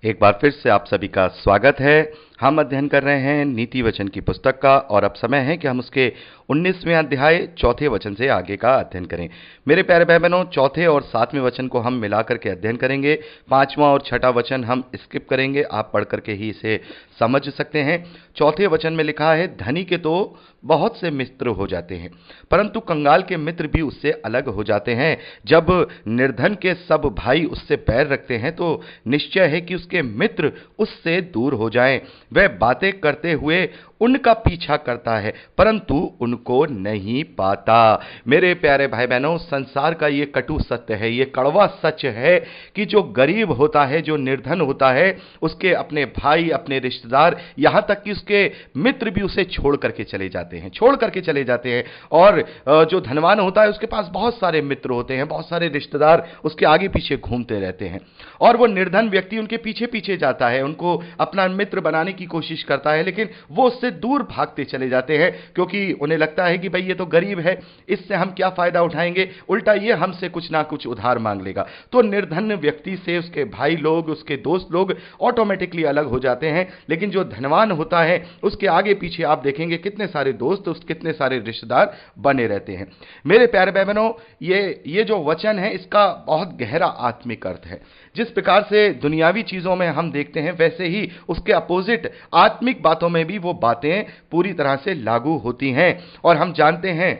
एक बार फिर से आप सभी का स्वागत है। हम अध्ययन कर रहे हैं नीति वचन की पुस्तक का और अब समय है कि हम उसके 19वें अध्याय चौथे वचन से आगे का अध्ययन करें। मेरे प्यारे भाई बहनों, चौथे और सातवें वचन को हम मिलाकर के अध्ययन करेंगे। पांचवा और छठा वचन हम स्किप करेंगे, आप पढ़ करके ही इसे समझ सकते हैं। चौथे वचन में लिखा है, धनी के तो बहुत से मित्र हो जाते हैं, परंतु कंगाल के मित्र भी उससे अलग हो जाते हैं। जब निर्धन के सब भाई उससे पैर रखते हैं तो निश्चय है कि उसके मित्र उससे दूर हो जाएं। वह बातें करते हुए उनका पीछा करता है, परंतु उनको नहीं पाता। मेरे प्यारे भाई बहनों, संसार का ये कटु सत्य है, ये कड़वा सच है कि जो गरीब होता है, जो निर्धन होता है, उसके अपने भाई, अपने रिश्तेदार, यहां तक कि उसके मित्र भी उसे छोड़ करके चले जाते हैं। और जो धनवान होता है उसके पास बहुत सारे मित्र होते हैं, बहुत सारे रिश्तेदार उसके आगे पीछे घूमते रहते हैं, और वो निर्धन व्यक्ति उनके पीछे पीछे जाता है, उनको अपना मित्र बनाने की कोशिश करता है, लेकिन वो उससे दूर भागते चले जाते हैं, क्योंकि उन्हें लगता है कि भाई ये तो गरीब है, इससे हम क्या फायदा उठाएंगे, उल्टा ये हमसे कुछ ना कुछ उधार मांग लेगा। तो निर्धन व्यक्ति से उसके भाई लोग, उसके दोस्त लोग ऑटोमेटिकली अलग हो जाते हैं, लेकिन जो धनवान होता है उसके आगे पीछे आप देखेंगे कितने सारे दोस्त, कितने सारे रिश्तेदार बने रहते हैं। मेरे प्यारे भाई बहनों, ये जो वचन है इसका बहुत गहरा आत्मिक अर्थ है। जिस प्रकार से दुनियावी चीजों में हम देखते हैं, वैसे ही उसके अपोजिट आत्मिक बातों में भी वो बातें पूरी तरह से लागू होती हैं। और हम जानते हैं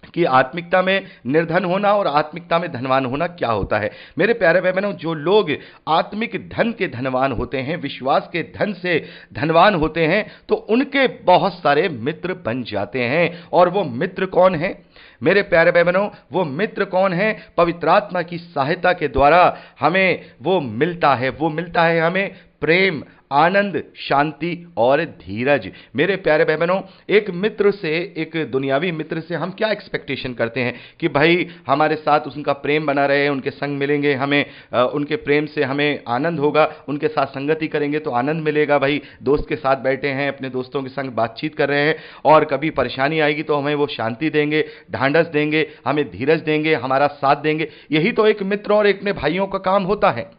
कि आत्मिकता में निर्धन होना और आत्मिकता में धनवान होना क्या होता है। मेरे प्यारे भाई बहनों, जो लोग आत्मिक धन के धनवान होते हैं, विश्वास के धन से धनवान होते हैं, तो उनके बहुत सारे मित्र बन जाते हैं। और वो मित्र कौन है मेरे प्यारे भाई बहनों? वो मित्र कौन है? पवित्र आत्मा की सहायता के द्वारा हमें वो मिलता है हमें प्रेम, आनंद, शांति और धीरज। मेरे प्यारे भाई बहनों, एक मित्र से, एक दुनियावी मित्र से हम क्या एक्सपेक्टेशन करते हैं कि भाई हमारे साथ उनका प्रेम बना रहे, उनके संग मिलेंगे, हमें उनके प्रेम से हमें आनंद होगा, उनके साथ संगति करेंगे तो आनंद मिलेगा। भाई दोस्त के साथ बैठे हैं, अपने दोस्तों के संग बातचीत कर रहे हैं, और कभी परेशानी आएगी तो हमें वो शांति देंगे, ढांढस देंगे, हमें धीरज देंगे, हमारा साथ देंगे। यही तो एक मित्र और अपने भाइयों का काम होता है।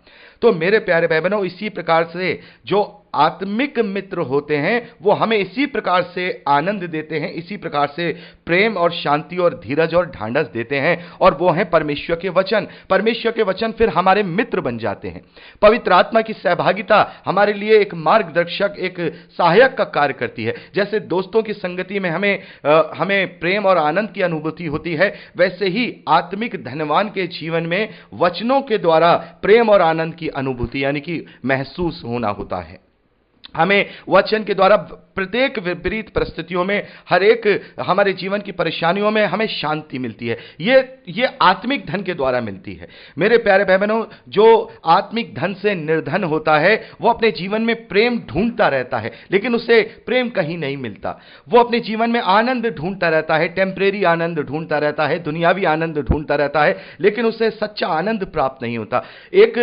तो मेरे प्यारे भाई बहनों, इसी प्रकार से जो आत्मिक मित्र होते हैं वो हमें इसी प्रकार से आनंद देते हैं, इसी प्रकार से प्रेम और शांति और धीरज और ढांढस देते हैं, और वो है परमेश्वर के वचन। परमेश्वर के वचन फिर हमारे मित्र बन जाते हैं। पवित्र आत्मा की सहभागिता हमारे लिए एक मार्गदर्शक, एक सहायक का कार्य करती है। जैसे दोस्तों की संगति में हमें प्रेम और आनंद की अनुभूति होती है, वैसे ही आत्मिक धनवान के जीवन में वचनों के द्वारा प्रेम और आनंद की अनुभूति यानी कि महसूस होना होता है। हमें वचन के द्वारा प्रत्येक विपरीत परिस्थितियों में, हर एक हमारे जीवन की परेशानियों में हमें शांति मिलती है। ये आत्मिक धन के द्वारा मिलती है। मेरे प्यारे भाई बहनों, जो आत्मिक धन से निर्धन होता है वो अपने जीवन में प्रेम ढूंढता रहता है, लेकिन उसे प्रेम कहीं नहीं मिलता। वो अपने जीवन में आनंद ढूंढता रहता है, टेम्परेरी आनंद ढूंढता रहता है, दुनियावी आनंद ढूंढता रहता है, लेकिन उसे सच्चा आनंद प्राप्त नहीं होता। एक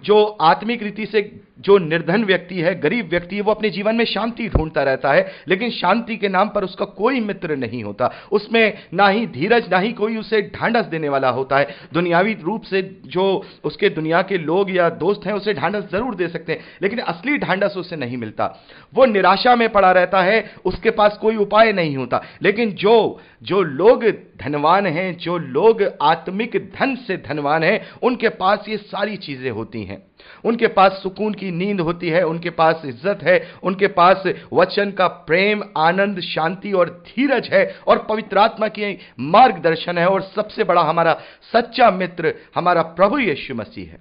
जो आत्मिक रीति से जो निर्धन व्यक्ति है, गरीब व्यक्ति है, वो अपने जीवन में शांति ढूंढता रहता है, लेकिन शांति के नाम पर उसका कोई मित्र नहीं होता। उसमें ना ही धीरज, ना ही कोई उसे ढांढस देने वाला होता है। दुनियावी रूप से जो उसके दुनिया के लोग या दोस्त हैं उसे ढांढस जरूर दे सकते हैं, लेकिन असली ढांढस उसे नहीं मिलता। वो निराशा में पड़ा रहता है, उसके पास कोई उपाय नहीं होता। लेकिन जो लोग धनवान हैं, जो लोग आत्मिक धन से धनवान हैं, उनके पास ये सारी चीजें होती हैं। उनके पास सुकून की नींद होती है, उनके पास इज्जत है, उनके पास वचन का प्रेम, आनंद, शांति और धीरज है, और पवित्र आत्मा की मार्गदर्शन है, और सबसे बड़ा हमारा सच्चा मित्र हमारा प्रभु यीशु मसीह है।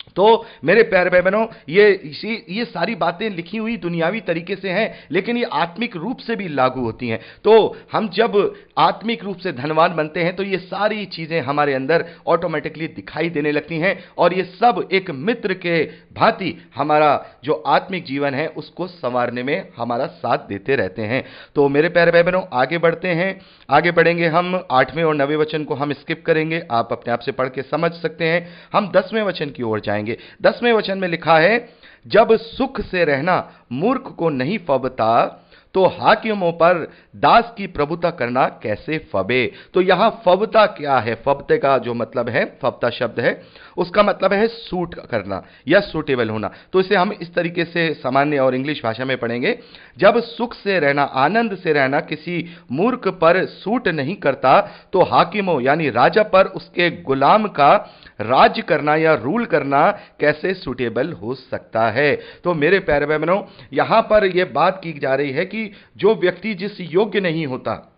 तो मेरे प्यारे भाई बहनों, ये सारी बातें लिखी हुई दुनियावी तरीके से हैं, लेकिन ये आत्मिक रूप से भी लागू होती हैं। तो हम जब आत्मिक रूप से धनवान बनते हैं तो ये सारी चीजें हमारे अंदर ऑटोमेटिकली दिखाई देने लगती हैं, और ये सब एक मित्र के भांति हमारा जो आत्मिक जीवन है उसको संवारने में हमारा साथ देते रहते हैं। तो मेरे प्यारे भाई बहनों, आगे बढ़ते हैं, आगे बढ़ेंगे। हम 8वें और 9वें वचन को हम स्किप करेंगे, आप अपने आप से पढ़ के समझ सकते हैं। हम 10वें वचन की ओर जाएंगे। 10वें वचन में लिखा है, जब सुख से रहना मूर्ख को नहीं फबता, तो हाकिमों पर दास की प्रभुता करना कैसे फबे। तो यहां फबता क्या है? फबते का जो मतलब है, फबता शब्द है, उसका मतलब है सूट करना या सूटेबल होना। तो इसे हम इस तरीके से सामान्य और इंग्लिश भाषा में पढ़ेंगे, जब सुख से रहना, आनंद से रहना किसी मूर्ख पर सूट नहीं करता, तो हाकिमों यानी राजा पर उसके गुलाम का राज करना या रूल करना कैसे सूटेबल हो सकता है। तो मेरे प्यारे भाई बहनों, यहां पर यह बात की जा रही है कि जो व्यक्ति जिस योग्य नहीं होता,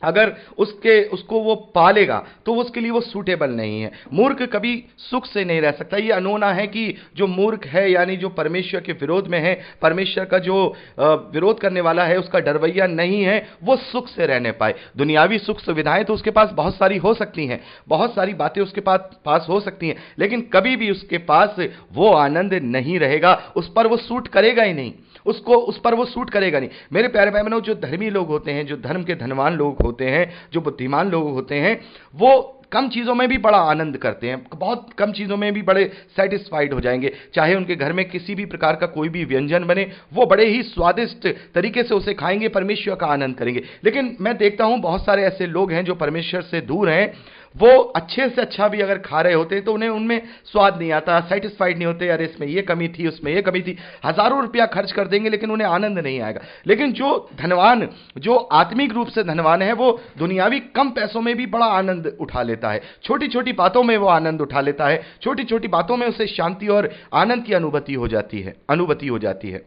अगर उसको वो पालेगा तो उसके लिए वो सूटेबल नहीं है। मूर्ख कभी सुख से नहीं रह सकता। ये अनोना है कि जो मूर्ख है यानी जो परमेश्वर के विरोध में है, परमेश्वर का जो विरोध करने वाला है, उसका डरवैया नहीं है, वो सुख से रहने पाए। दुनियावी सुख सुविधाएं तो उसके पास बहुत सारी हो सकती हैं, बहुत सारी बातें उसके पास हो सकती हैं, लेकिन कभी भी उसके पास वो आनंद नहीं रहेगा, उस पर वो सूट करेगा ही नहीं, उस पर वो सूट करेगा नहीं। मेरे प्यारे भाई बहनों, जो धर्मी लोग होते हैं, जो धर्म के धनवान लोग होते हैं, जो बुद्धिमान लोग होते हैं, वो कम चीजों में भी बड़ा आनंद करते हैं, बहुत कम चीजों में भी बड़े सेटिस्फाइड हो जाएंगे। चाहे उनके घर में किसी भी प्रकार का कोई भी व्यंजन बने, वो बड़े ही स्वादिष्ट तरीके से उसे खाएंगे, परमेश्वर का आनंद करेंगे। लेकिन मैं देखता हूं बहुत सारे ऐसे लोग हैं जो परमेश्वर से दूर हैं, वो अच्छे से अच्छा भी अगर खा रहे होते तो उन्हें उनमें स्वाद नहीं आता, सेटिस्फाइड नहीं होते, अरे इसमें ये कमी थी, उसमें ये कमी थी। हजारों रुपया खर्च कर देंगे लेकिन उन्हें आनंद नहीं आएगा। लेकिन जो धनवान, जो आत्मिक रूप से धनवान है, वो दुनियावी कम पैसों में भी बड़ा आनंद उठा लेता है, छोटी छोटी बातों में वो आनंद उठा लेता है, छोटी छोटी बातों में उसे शांति और आनंद की अनुभूति हो जाती है।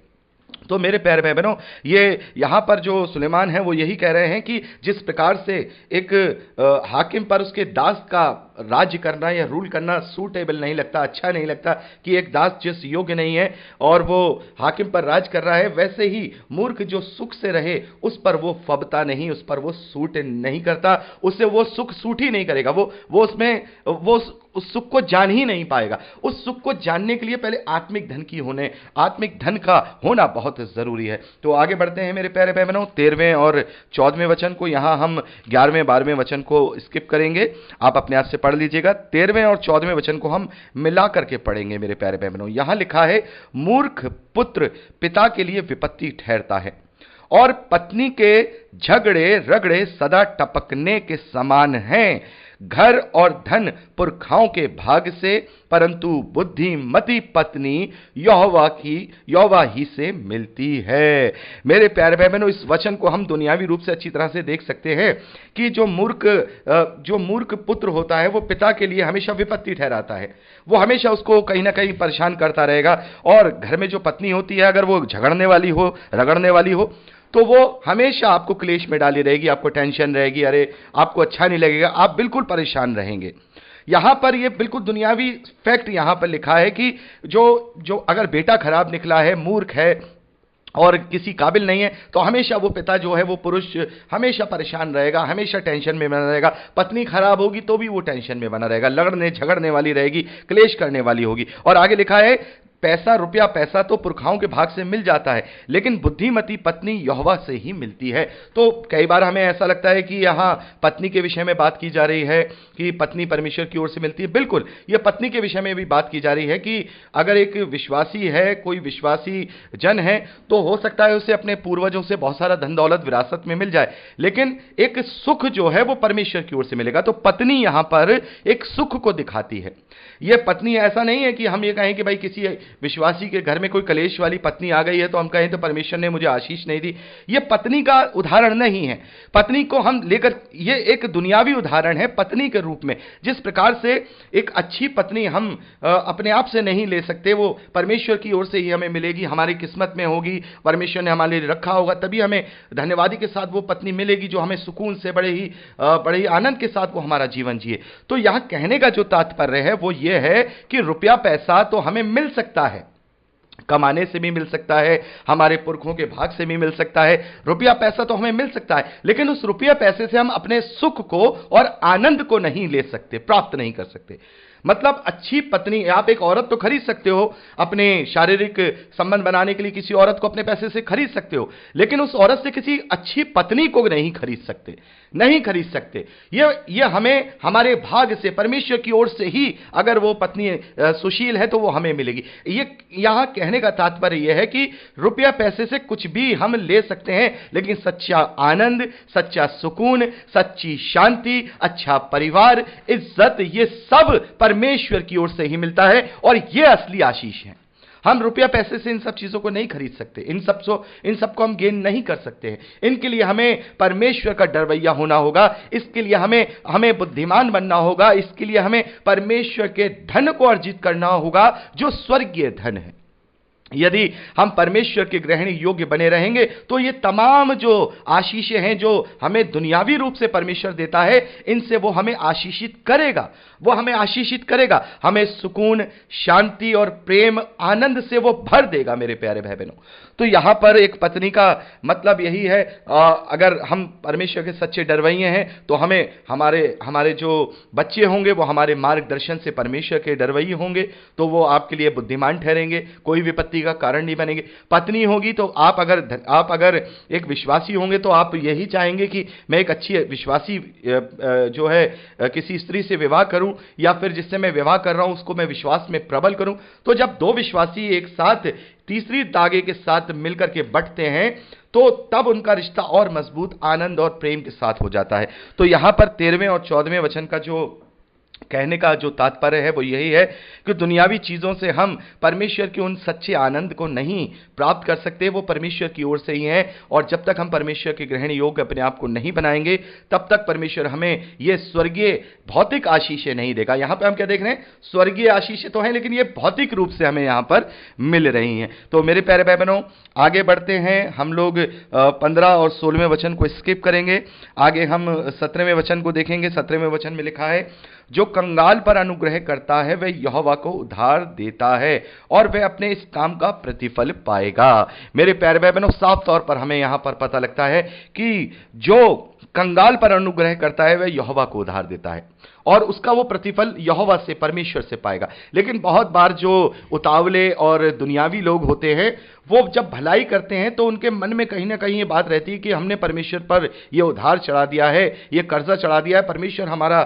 तो मेरे प्यारे भाई बहनों, ये यहां पर जो सुलेमान है वो यही कह रहे हैं कि जिस प्रकार से एक हाकिम पर उसके दास का राज्य करना या रूल करना सूटेबल नहीं लगता, अच्छा नहीं लगता, कि एक दास जिस योग्य नहीं है और वो हाकिम पर राज कर रहा है, वैसे ही मूर्ख जो सुख से रहे उस पर वो फबता नहीं, उस पर वो सूट नहीं करता, उससे वो सुख सूट ही नहीं करेगा, वो उसमें वो उस सुख को जान ही नहीं पाएगा। उस सुख को जानने के लिए पहले आत्मिक धन का होना बहुत जरूरी है। तो आगे बढ़ते हैं मेरे प्यारे भाई बहनों, 13वें और 14वें वचन को, यहां हम 11वें 12वें वचन को स्किप करेंगे, आप अपने आप से पढ़ लीजिएगा। 13वें और 14वें वचन को हम मिला करके पढ़ेंगे मेरे प्यारे भाई बहनों। यहां लिखा है, मूर्ख पुत्र पिता के लिए विपत्ति ठहरता है और पत्नी के झगड़े रगड़े सदा टपकने के समान हैं। घर और धन पुरखाओं के भाग से, परंतु बुद्धिमती पत्नी यहोवा ही से मिलती है। मेरे प्यारे भाई बहनों, इस वचन को हम दुनियावी रूप से अच्छी तरह से देख सकते हैं कि जो मूर्ख पुत्र होता है वो पिता के लिए हमेशा विपत्ति ठहराता है, वो हमेशा उसको कहीं ना कहीं परेशान करता रहेगा। और घर में जो पत्नी होती है, अगर वो झगड़ने वाली हो, रगड़ने वाली हो, तो वो हमेशा आपको क्लेश में डाली रहेगी, आपको टेंशन रहेगी, अरे आपको अच्छा नहीं लगेगा, आप बिल्कुल परेशान रहेंगे। यहां पर ये बिल्कुल दुनियावी फैक्ट यहां पर लिखा है कि जो अगर बेटा खराब निकला है, मूर्ख है और किसी काबिल नहीं है, तो हमेशा वो पिता जो है, वो पुरुष हमेशा परेशान रहेगा, हमेशा टेंशन में बना रहेगा। पत्नी खराब होगी तो भी वो टेंशन में बना रहेगा, लड़ने झगड़ने वाली रहेगी, क्लेश करने वाली होगी। और आगे लिखा है, पैसा तो पुरखाओं के भाग से मिल जाता है, लेकिन बुद्धिमती पत्नी यहोवा से ही मिलती है। तो कई बार हमें ऐसा लगता है कि यहां पत्नी के विषय में बात की जा रही है कि पत्नी परमेश्वर की ओर से मिलती है। बिल्कुल, यह पत्नी के विषय में भी बात की जा रही है कि अगर एक विश्वासी है, कोई विश्वासी जन है, तो हो सकता है उसे अपने पूर्वजों से बहुत सारा धन दौलत विरासत में मिल जाए, लेकिन एक सुख जो है वो परमेश्वर की ओर से मिलेगा। तो पत्नी यहां पर एक सुख को दिखाती है। यह पत्नी ऐसा नहीं है कि हम ये कहें कि भाई किसी विश्वासी के घर में कोई कलेश वाली पत्नी आ गई है तो हम कहें तो परमेश्वर ने मुझे आशीष नहीं दी। यह पत्नी का उदाहरण नहीं है। पत्नी को हम लेकर, यह एक दुनियावी उदाहरण है पत्नी के रूप में। जिस प्रकार से एक अच्छी पत्नी हम अपने आप से नहीं ले सकते, वो परमेश्वर की ओर से ही हमें मिलेगी, हमारी किस्मत में होगी, परमेश्वर ने हमारे लिए रखा होगा, तभी हमें धन्यवादी के साथ वो पत्नी मिलेगी जो हमें सुकून से बड़े ही आनंद के साथ वो हमारा जीवन जिए। तो यहां कहने का जो तात्पर्य है वो ये है कि रुपया पैसा तो हमें मिल सकता है, कमाने से भी मिल सकता है, हमारे पुरखों के भाग से भी मिल सकता है, रुपया पैसा तो हमें मिल सकता है, लेकिन उस रुपया पैसे से हम अपने सुख को और आनंद को नहीं ले सकते, प्राप्त नहीं कर सकते। मतलब अच्छी पत्नी, आप एक औरत तो खरीद सकते हो, अपने शारीरिक संबंध बनाने के लिए किसी औरत को अपने पैसे से खरीद सकते हो, लेकिन उस औरत से किसी अच्छी पत्नी को नहीं खरीद सकते, नहीं खरीद सकते। ये हमें हमारे भाग्य से, परमेश्वर की ओर से ही अगर वो पत्नी सुशील है तो वो हमें मिलेगी। ये यहां कहने का तात्पर्य यह है कि रुपया पैसे से कुछ भी हम ले सकते हैं, लेकिन सच्चा आनंद, सच्चा सुकून, सच्ची शांति, अच्छा परिवार, इज्जत, ये सब परमेश्वर की ओर से ही मिलता है और ये असली आशीष है। हम रुपया पैसे से इन सब चीजों को नहीं खरीद सकते, इन सबको हम गेन नहीं कर सकते हैं। इनके लिए हमें परमेश्वर का डरवैया होना होगा, इसके लिए हमें बुद्धिमान बनना होगा, इसके लिए हमें परमेश्वर के धन को अर्जित करना होगा जो स्वर्गीय धन है। यदि हम परमेश्वर के ग्रहण योग्य बने रहेंगे तो ये तमाम जो आशीषें हैं जो हमें दुनियावी रूप से परमेश्वर देता है, इनसे वो हमें आशीषित करेगा, वो हमें आशीषित करेगा, हमें सुकून, शांति और प्रेम, आनंद से वो भर देगा मेरे प्यारे भाई बहनों। तो यहां पर एक पत्नी का मतलब यही है, अगर हम परमेश्वर के सच्चे डरवैये हैं तो हमारे जो बच्चे होंगे वो हमारे मार्गदर्शन से परमेश्वर के डरवैये होंगे, तो वो आपके लिए बुद्धिमान ठहरेंगे, कोई विपत्ति का कारण नहीं बनेंगे। पत्नी होगी तो आप अगर एक विश्वासी होंगे तो आप यही चाहेंगे कि मैं एक अच्छी विश्वासी जो है किसी स्त्री से विवाह करूं, या फिर जिससे मैं विवाह कर रहा हूं उसको मैं विश्वास में प्रबल करूं। तो जब दो विश्वासी एक साथ तीसरी धागे के साथ मिलकर के बढ़ते हैं तो तब उनका रिश्ता और मजबूत, आनंद और प्रेम के साथ हो जाता है। तो यहां पर 13वें और 14वें वचन का जो कहने का जो तात्पर्य है वो यही है कि दुनियावी चीजों से हम परमेश्वर के उन सच्चे आनंद को नहीं प्राप्त कर सकते, वो परमेश्वर की ओर से ही है। और जब तक हम परमेश्वर के ग्रहण योग्य अपने आप को नहीं बनाएंगे तब तक परमेश्वर हमें ये स्वर्गीय भौतिक आशीषें नहीं देगा। यहां पर हम क्या देख रहे हैं, स्वर्गीय आशीषें तो हैं लेकिन ये भौतिक रूप से हमें यहां पर मिल रही हैं। तो मेरे प्यारे भाई बहनों, आगे बढ़ते हैं। हम लोग 15 और 16वें वचन को स्किप करेंगे, आगे हम 17वें वचन को देखेंगे। 17वें वचन में लिखा है, जो कंगाल पर अनुग्रह करता है वह यहोवा को उधार देता है और वह अपने इस काम का प्रतिफल पाएगा। मेरे प्यारे भाई बहनों, साफ तौर पर हमें यहां पर पता लगता है कि जो कंगाल पर अनुग्रह करता है वह यहोवा को उधार देता है और उसका वो प्रतिफल यहोवा से, परमेश्वर से पाएगा। लेकिन बहुत बार जो उतावले और दुनियावी लोग होते हैं वो जब भलाई करते हैं तो उनके मन में कहीं ना कहीं ये बात रहती है कि हमने परमेश्वर पर ये उधार चढ़ा दिया है, ये कर्जा चढ़ा दिया है, परमेश्वर हमारा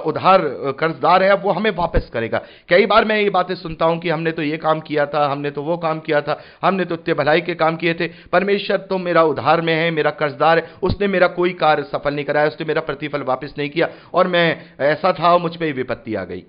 उधार कर्जदार है, अब वो हमें वापस करेगा। कई बार मैं ये बातें सुनता हूं कि हमने तो ये काम किया था, हमने तो वो काम किया था, हमने तो इतने भलाई के काम किए थे, परमेश्वर तो मेरा उधार में है, मेरा कर्जदार है, उसने मेरा कोई कार्य सफल नहीं कराया, उसने मेरा प्रतिफल वापस नहीं किया और मैं ऐसा था, मुझ पे विपत्ति आ गई।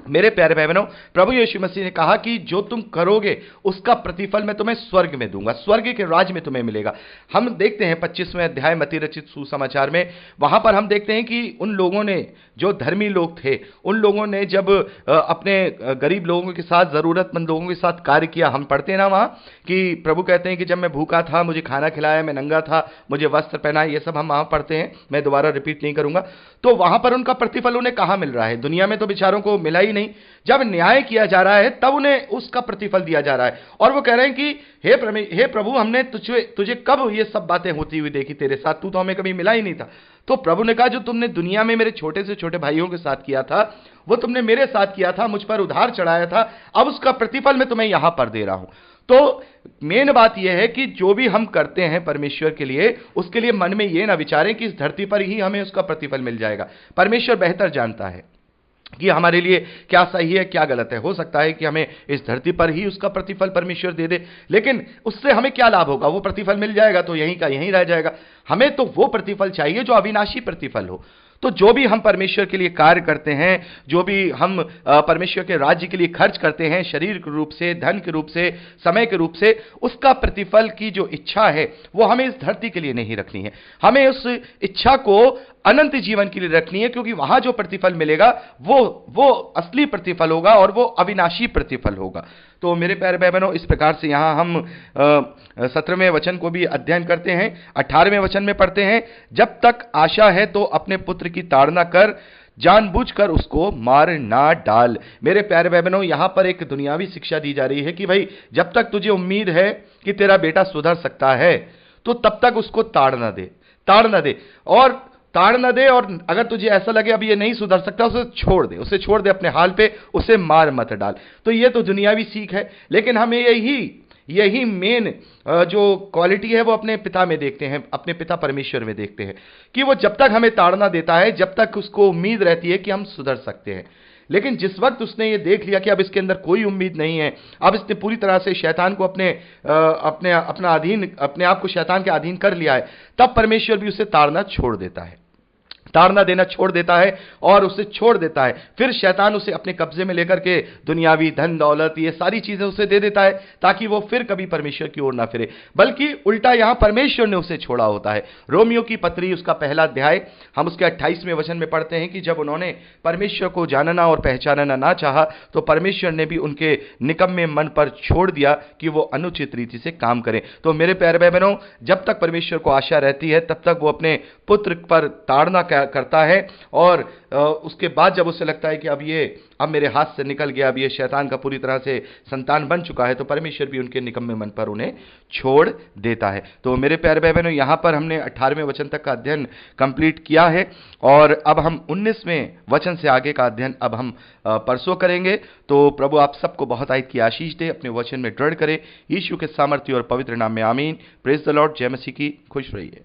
मेरे प्यारे भाई बहनों, प्रभु यीशु मसीह ने कहा कि जो तुम करोगे उसका प्रतिफल मैं तुम्हें स्वर्ग में दूंगा, स्वर्ग के राज में तुम्हें मिलेगा। हम देखते हैं 25वें अध्याय मत्ती रचित सुसमाचार में, वहां पर हम देखते हैं कि उन लोगों ने, जो धर्मी लोग थे, उन लोगों ने जब अपने गरीब लोगों के साथ, जरूरतमंद लोगों के साथ कार्य किया। हम पढ़ते हैं ना वहां कि प्रभु कहते हैं कि जब मैं भूखा था मुझे खाना खिलाया, मैं नंगा था मुझे वस्त्र पहनाया, ये सब हम वहां पढ़ते हैं, मैं दोबारा रिपीट नहीं करूंगा। तो वहां पर उनका प्रतिफल उन्हें कहां मिल रहा है? दुनिया में तो बेचारों को मिला ही नहीं, जब न्याय किया जा रहा है तब उन्हें उसका प्रतिफल दिया जा रहा है। और वो कह रहे हैं कि हे प्रभु, हमने तुझे कब ये सब बातें होती हुई देखी तेरे साथ, तू तो हमें कभी मिला ही नहीं था। तो प्रभु ने कहा, जो तुमने दुनिया में मेरे छोटे से छोटे भाइयों के साथ किया था वो तुमने मेरे साथ किया था, मुझ पर उधार चढ़ाया था, अब उसका प्रतिफल मैं तुम्हें यहां पर दे रहा हूं। तो मेन बात यह है कि जो भी हम करते हैं परमेश्वर के लिए, उसके लिए मन में यह ना विचारें कि इस धरती पर ही हमें उसका प्रतिफल मिल जाएगा। परमेश्वर बेहतर जानता है कि हमारे लिए क्या सही है क्या गलत है। हो सकता है कि हमें इस धरती पर ही उसका प्रतिफल परमेश्वर दे दे, लेकिन उससे हमें क्या लाभ होगा? वो प्रतिफल मिल जाएगा तो यहीं का यहीं रह जाएगा। हमें तो वो प्रतिफल चाहिए जो अविनाशी प्रतिफल हो। तो जो भी हम परमेश्वर के लिए कार्य करते हैं, जो भी हम परमेश्वर के राज्य के लिए खर्च करते हैं, शरीर के रूप से, धन के रूप से, समय के रूप से, उसका प्रतिफल की जो इच्छा है वो हमें इस धरती के लिए नहीं रखनी है। हमें उस इच्छा को अनंत जीवन के लिए रखनी है, क्योंकि वहां जो प्रतिफल मिलेगा वो असली प्रतिफल होगा और वो अविनाशी प्रतिफल होगा। तो मेरे प्यारे भाई बहनों, इस प्रकार से यहां हम 17वें वचन को भी अध्ययन करते हैं। 18वें वचन में पढ़ते हैं, जब तक आशा है तो अपने पुत्र की ताड़ना कर, जानबूझकर उसको मार ना डाल। मेरे प्यारे भाई बहनों, यहां पर एक दुनियावी शिक्षा दी जा रही है कि भाई जब तक तुझे उम्मीद है कि तेरा बेटा सुधर सकता है तो तब तक उसको ताड़ना दे। और ताड़ना दे, और अगर तुझे ऐसा लगे अब ये नहीं सुधर सकता, उसे छोड़ दे अपने हाल पे, उसे मार मत डाल। तो ये तो दुनियावी सीख है, लेकिन हमें यही मेन जो क्वालिटी है वो अपने पिता में देखते हैं, अपने पिता परमेश्वर में देखते हैं, कि वो जब तक हमें ताड़ना देता है, जब तक उसको उम्मीद रहती है कि हम सुधर सकते हैं। लेकिन जिस वक्त उसने ये देख लिया कि अब इसके अंदर कोई उम्मीद नहीं है, अब इसने पूरी तरह से शैतान को अपने आप को शैतान के अधीन कर लिया है, तब परमेश्वर भी उसे ताड़ना छोड़ देता है, ताड़ना देना छोड़ देता है और उसे छोड़ देता है। फिर शैतान उसे अपने कब्जे में लेकर के दुनियावी धन दौलत ये सारी चीजें उसे दे देता है, ताकि वो फिर कभी परमेश्वर की ओर ना फिरे, बल्कि उल्टा यहां परमेश्वर ने उसे छोड़ा होता है। रोमियो की पत्री उसका पहला अध्याय, हम उसके 28वें वचन में पढ़ते हैं कि जब उन्होंने परमेश्वर को जानना और पहचानना ना चाहा, तो परमेश्वर ने भी उनके निकम्मे मन पर छोड़ दिया कि वो अनुचित रीति से काम करें। तो मेरे प्यारे भाई बहनों, जब तक परमेश्वर को आशा रहती है, तब तक वो अपने पुत्र पर ताड़ना करता है, और उसके बाद जब उसे लगता है कि अब मेरे हाथ से निकल गया, अब ये शैतान का पूरी तरह से संतान बन चुका है, तो परमेश्वर भी उनके निकम्मे मन पर उन्हें छोड़ देता है। तो मेरे प्यारे भाई बहनों, यहां पर हमने 18वें वचन तक का अध्ययन कंप्लीट किया है, और अब हम 19वें वचन से आगे का अध्ययन अब हम परसों करेंगे। तो प्रभु आप सबको बहुत आयत की आशीष दे, अपने वचन में दृढ़ करे, यीशु के सामर्थ्य और पवित्र नाम में आमीन। Praise the Lord. जय मसीह की। खुश रहिए।